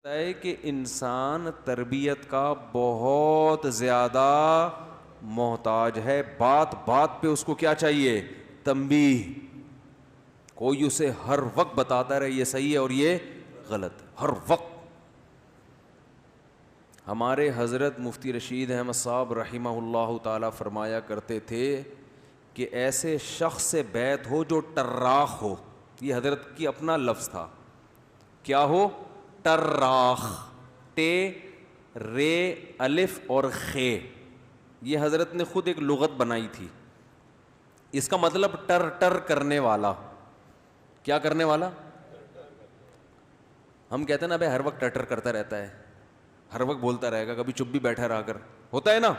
ہے کہ انسان تربیت کا بہت زیادہ محتاج ہے. بات بات پہ اس کو کیا چاہیے؟ تنبیہ. کوئی اسے ہر وقت بتاتا رہے یہ صحیح ہے اور یہ غلط. ہر وقت. ہمارے حضرت مفتی رشید احمد صاحب رحمہ اللہ تعالی فرمایا کرتے تھے کہ ایسے شخص سے بیعت ہو جو ٹراخ ہو. یہ حضرت کی اپنا لفظ تھا. کیا ہو؟ ٹراخ. ٹے رے الف اور خے. یہ حضرت نے خود ایک لغت بنائی تھی. اس کا مطلب ٹر ٹر کرنے والا. کیا کرنے والا؟ ہم کہتے ہیں نا بھائی ہر وقت ٹر ٹر کرتا رہتا ہے, ہر وقت بولتا رہے گا, کبھی چپ بھی بیٹھا رہا کر, ہوتا ہے نا.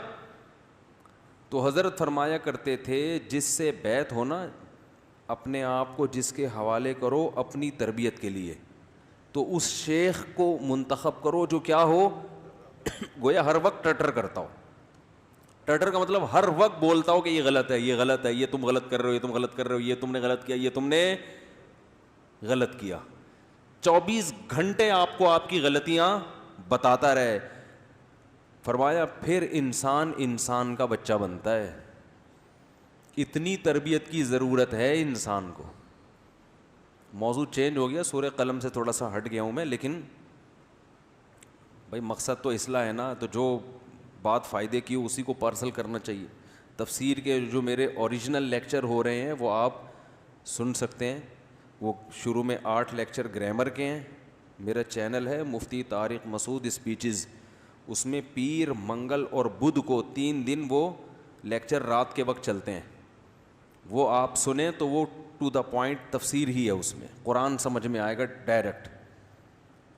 تو حضرت فرمایا کرتے تھے جس سے بیعت ہونا اپنے آپ کو جس کے حوالے کرو اپنی تربیت کے لیے, تو اس شیخ کو منتخب کرو جو کیا ہو, گویا ہر وقت ٹٹر کرتا ہو. ٹٹر کا مطلب ہر وقت بولتا ہو کہ یہ غلط ہے, یہ غلط ہے, یہ تم غلط کر رہے ہو, یہ تم غلط کر رہے ہو, یہ تم نے غلط کیا, یہ تم نے غلط کیا. 24 گھنٹے آپ کو آپ کی غلطیاں بتاتا رہے. فرمایا پھر انسان انسان کا بچہ بنتا ہے. اتنی تربیت کی ضرورت ہے انسان کو. موضوع چینج ہو گیا, سورہ قلم سے تھوڑا سا ہٹ گیا ہوں میں, لیکن بھائی مقصد تو اصلاح ہے نا, تو جو بات فائدے کی اسی کو پارسل کرنا چاہیے. تفسیر کے جو میرے اوریجنل لیکچر ہو رہے ہیں وہ آپ سن سکتے ہیں. وہ شروع میں 8 لیکچر گرامر کے ہیں. میرا چینل ہے مفتی طارق مسعود اسپیچز, اس میں پیر منگل اور بدھ کو 3 دن وہ لیکچر رات کے وقت چلتے ہیں. وہ آپ سنیں تو وہ ٹو دا پوائنٹ تفسیر ہی ہے. اس میں قرآن سمجھ میں آئے گا ڈائریکٹ.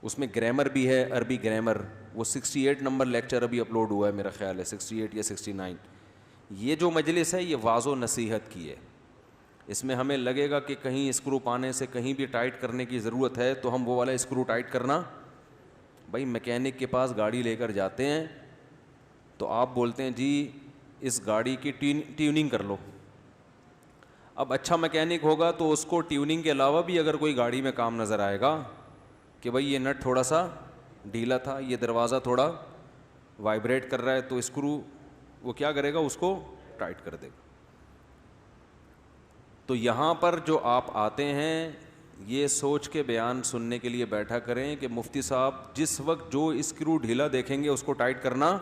اس میں گرامر بھی ہے, عربی گرامر. وہ 68 نمبر لیکچر ابھی اپلوڈ ہوا ہے میرا خیال ہے, 68 یا 69. یہ جو مجلس ہے یہ واعظ و نصیحت کی ہے. اس میں ہمیں لگے گا کہ کہیں اسکرو پانے سے کہیں بھی ٹائٹ کرنے کی ضرورت ہے تو ہم وہ والا اسکرو ٹائٹ کرنا. بھائی میکینک کے پاس گاڑی لے کر جاتے ہیں تو آپ بولتے ہیں جی اس گاڑی کی ٹیوننگ کر لو. اب اچھا میکینک ہوگا تو اس کو ٹیوننگ کے علاوہ بھی اگر کوئی گاڑی میں کام نظر آئے گا کہ بھائی یہ نٹ تھوڑا سا ڈھیلا تھا, یہ دروازہ تھوڑا وائبریٹ کر رہا ہے, تو اسکرو وہ کیا کرے گا, اس کو ٹائٹ کر دے گا. تو یہاں پر جو آپ آتے ہیں یہ سوچ کے بیان سننے کے لیے بیٹھا کریں کہ مفتی صاحب جس وقت جو اسکرو ڈھیلا دیکھیں گے اس کو ٹائٹ کرنا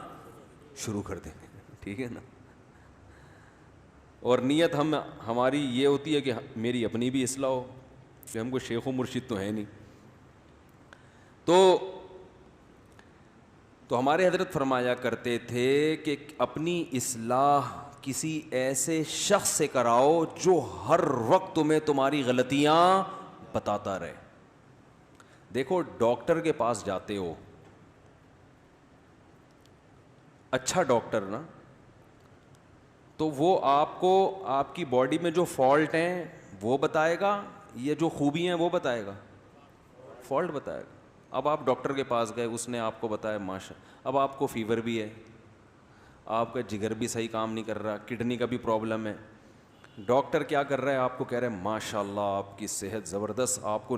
شروع کر دیں گے. ٹھیک ہے نا. اور نیت ہماری یہ ہوتی ہے کہ میری اپنی بھی اصلاح ہو, کہ ہم کو شیخ و مرشد تو ہے نہیں. تو ہمارے حضرت فرمایا کرتے تھے کہ اپنی اصلاح کسی ایسے شخص سے کراؤ جو ہر وقت تمہیں تمہاری غلطیاں بتاتا رہے. دیکھو ڈاکٹر کے پاس جاتے ہو, اچھا ڈاکٹر نا, تو وہ آپ کو آپ کی باڈی میں جو فالٹ ہیں وہ بتائے گا, یہ جو خوبی ہیں وہ بتائے گا, فالٹ بتائے گا. اب آپ ڈاکٹر کے پاس گئے, اس نے آپ کو بتایا ماشا, اب آپ کو فیور بھی ہے, آپ کا جگر بھی صحیح کام نہیں کر رہا, کڈنی کا بھی پرابلم ہے. ڈاکٹر کیا کر رہا ہے, آپ کو کہہ رہے ہیں ماشاء اللہ آپ کی صحت زبردست, آپ کو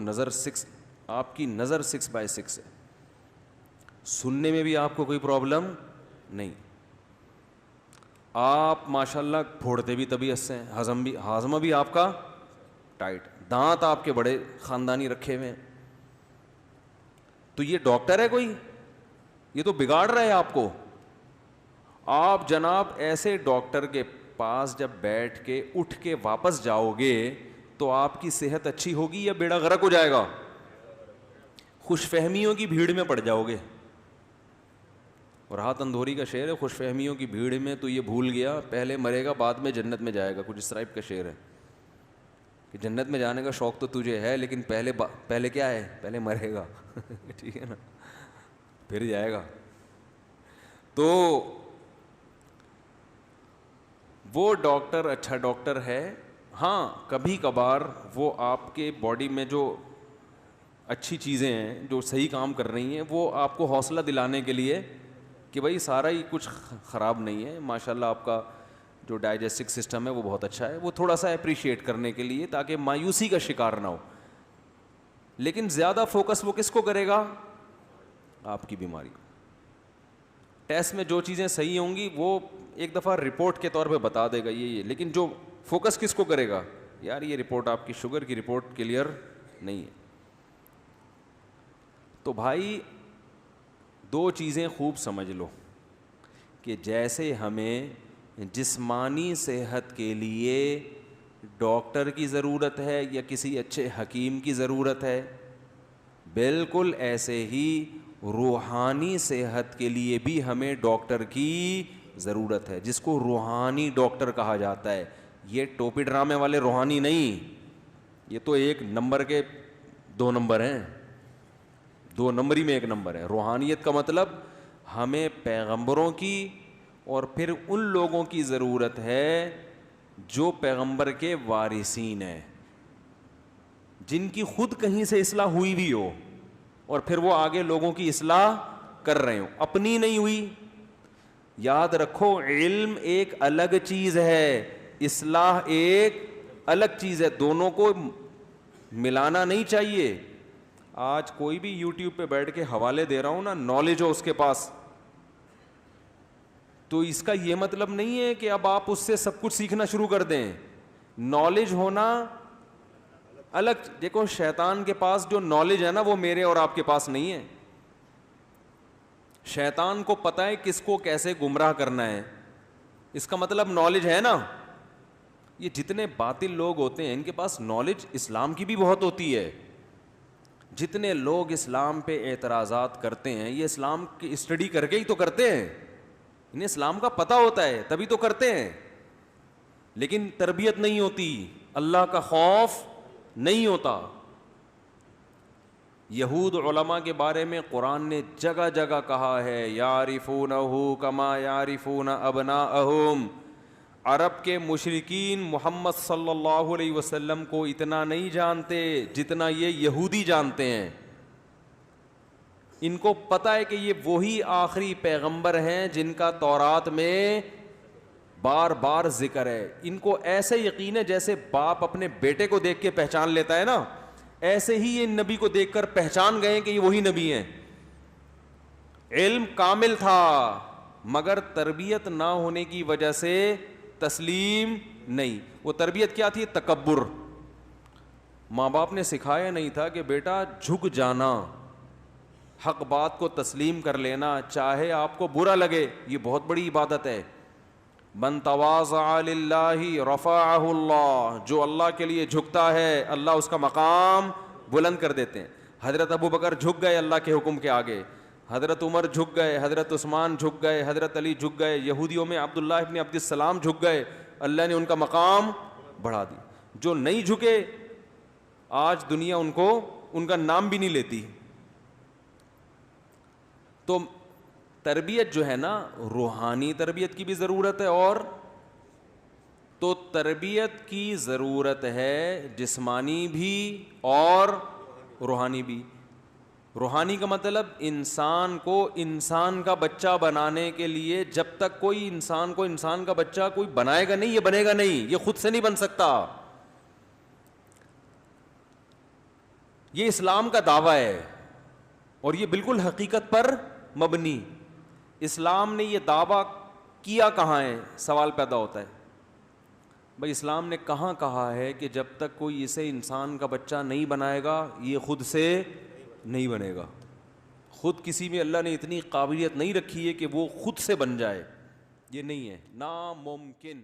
آپ کی نظر 6/6 ہے, سننے میں بھی آپ کو کوئی پرابلم نہیں, آپ ماشاء اللہ پھوڑتے بھی طبیعت سے ہیں, ہاضمہ بھی آپ کا ٹائٹ, دانت آپ کے بڑے خاندانی رکھے ہوئے ہیں. تو یہ ڈاکٹر ہے کوئی؟ یہ تو بگاڑ رہا ہے آپ کو. آپ جناب ایسے ڈاکٹر کے پاس جب بیٹھ کے اٹھ کے واپس جاؤ گے تو آپ کی صحت اچھی ہوگی یا بیڑا غرق ہو جائے گا؟ خوش فہمیوں کی بھیڑ میں پڑ جاؤ گے. اور ہاتھ اندھوری کا شعر ہے, خوش فہمیوں کی بھیڑ میں تو یہ بھول گیا پہلے مرے گا بعد میں جنت میں جائے گا. کچھ اس ٹائپ کا شعر ہے کہ جنت میں جانے کا شوق تو تجھے ہے لیکن پہلے کیا ہے, پہلے مرے گا. ٹھیک ہے نا, پھر جائے گا. تو وہ ڈاکٹر اچھا ڈاکٹر ہے. ہاں کبھی کبھار وہ آپ کے باڈی میں جو اچھی چیزیں ہیں جو صحیح کام کر رہی ہیں وہ آپ کو حوصلہ دلانے کے لیے کہ بھائی سارا ہی کچھ خراب نہیں ہے, ماشاءاللہ آپ کا جو ڈائجسٹو سسٹم ہے وہ بہت اچھا ہے, وہ تھوڑا سا اپریشیٹ کرنے کے لیے تاکہ مایوسی کا شکار نہ ہو. لیکن زیادہ فوکس وہ کس کو کرے گا؟ آپ کی بیماری کو. ٹیسٹ میں جو چیزیں صحیح ہوں گی وہ ایک دفعہ رپورٹ کے طور پہ بتا دے گا یہ, لیکن جو فوکس کس کو کرے گا, یار یہ رپورٹ آپ کی شوگر کی رپورٹ کلیئر نہیں ہے. تو بھائی دو چیزیں خوب سمجھ لو کہ جیسے ہمیں جسمانی صحت کے لیے ڈاکٹر کی ضرورت ہے یا کسی اچھے حکیم کی ضرورت ہے, بالکل ایسے ہی روحانی صحت کے لیے بھی ہمیں ڈاکٹر کی ضرورت ہے, جس کو روحانی ڈاکٹر کہا جاتا ہے. یہ ٹوپی ڈرامے والے روحانی نہیں, یہ تو ایک نمبر کے 2 نمبر ہیں, 2 نمبری میں 1 نمبر ہے. روحانیت کا مطلب ہمیں پیغمبروں کی اور پھر ان لوگوں کی ضرورت ہے جو پیغمبر کے وارثین ہیں, جن کی خود کہیں سے اصلاح ہوئی بھی ہو اور پھر وہ آگے لوگوں کی اصلاح کر رہے ہوں, اپنی نہیں ہوئی. یاد رکھو علم ایک الگ چیز ہے, اصلاح ایک الگ چیز ہے, دونوں کو ملانا نہیں چاہیے. آج کوئی بھی یوٹیوب پہ بیٹھ کے حوالے دے رہا ہوں نا, نالج ہو اس کے پاس, تو اس کا یہ مطلب نہیں ہے کہ اب آپ اس سے سب کچھ سیکھنا شروع کر دیں. نالج ہونا الگ, دیکھو شیطان کے پاس جو نالج ہے نا وہ میرے اور آپ کے پاس نہیں ہے. شیطان کو پتہ ہے کس کو کیسے گمراہ کرنا ہے, اس کا مطلب نالج ہے نا. یہ جتنے باطل لوگ ہوتے ہیں ان کے پاس نالج اسلام کی بھی بہت ہوتی ہے. جتنے لوگ اسلام پہ اعتراضات کرتے ہیں یہ اسلام کی اسٹڈی کر کے ہی تو کرتے ہیں, انہیں اسلام کا پتہ ہوتا ہے تبھی تو کرتے ہیں, لیکن تربیت نہیں ہوتی, اللہ کا خوف نہیں ہوتا. یہود علماء کے بارے میں قرآن نے جگہ جگہ کہا ہے یعرفونہ کما یعرفون ابناءہم. عرب کے مشرکین محمد صلی اللہ علیہ وسلم کو اتنا نہیں جانتے جتنا یہ یہودی جانتے ہیں. ان کو پتہ ہے کہ یہ وہی آخری پیغمبر ہیں جن کا تورات میں بار بار ذکر ہے. ان کو ایسے یقین ہے جیسے باپ اپنے بیٹے کو دیکھ کے پہچان لیتا ہے نا, ایسے ہی یہ نبی کو دیکھ کر پہچان گئے کہ یہ وہی نبی ہیں. علم کامل تھا مگر تربیت نہ ہونے کی وجہ سے تسلیم نہیں. وہ تربیت کیا تھی؟ تکبر. ماں باپ نے سکھایا نہیں تھا کہ بیٹا جھک جانا, حق بات کو تسلیم کر لینا چاہے آپ کو برا لگے, یہ بہت بڑی عبادت ہے. من تواضع للہ رفعہ اللہ, جو اللہ کے لیے جھکتا ہے اللہ اس کا مقام بلند کر دیتے ہیں. حضرت ابو بکر جھک گئے اللہ کے حکم کے آگے, حضرت عمر جھک گئے, حضرت عثمان جھک گئے, حضرت علی جھک گئے, یہودیوں میں عبداللہ ابن عبد السلام جھک گئے, اللہ نے ان کا مقام بڑھا دی. جو نہیں جھکے آج دنیا ان کو ان کا نام بھی نہیں لیتی. تو تربیت جو ہے نا روحانی تربیت کی بھی ضرورت ہے, اور تو تربیت کی ضرورت ہے جسمانی بھی اور روحانی بھی. روحانی کا مطلب انسان کو انسان کا بچہ بنانے کے لیے جب تک کوئی انسان کو انسان کا بچہ کوئی بنائے گا نہیں, یہ بنے گا نہیں, یہ خود سے نہیں بن سکتا. یہ اسلام کا دعویٰ ہے اور یہ بالکل حقیقت پر مبنی. اسلام نے یہ دعویٰ کیا کہاں ہے؟ سوال پیدا ہوتا ہے بھائی اسلام نے کہاں کہا ہے کہ جب تک کوئی اسے انسان کا بچہ نہیں بنائے گا یہ خود سے نہیں بنے گا. خود کسی میں اللہ نے اتنی قابلیت نہیں رکھی ہے کہ وہ خود سے بن جائے, یہ نہیں ہے, ناممکن.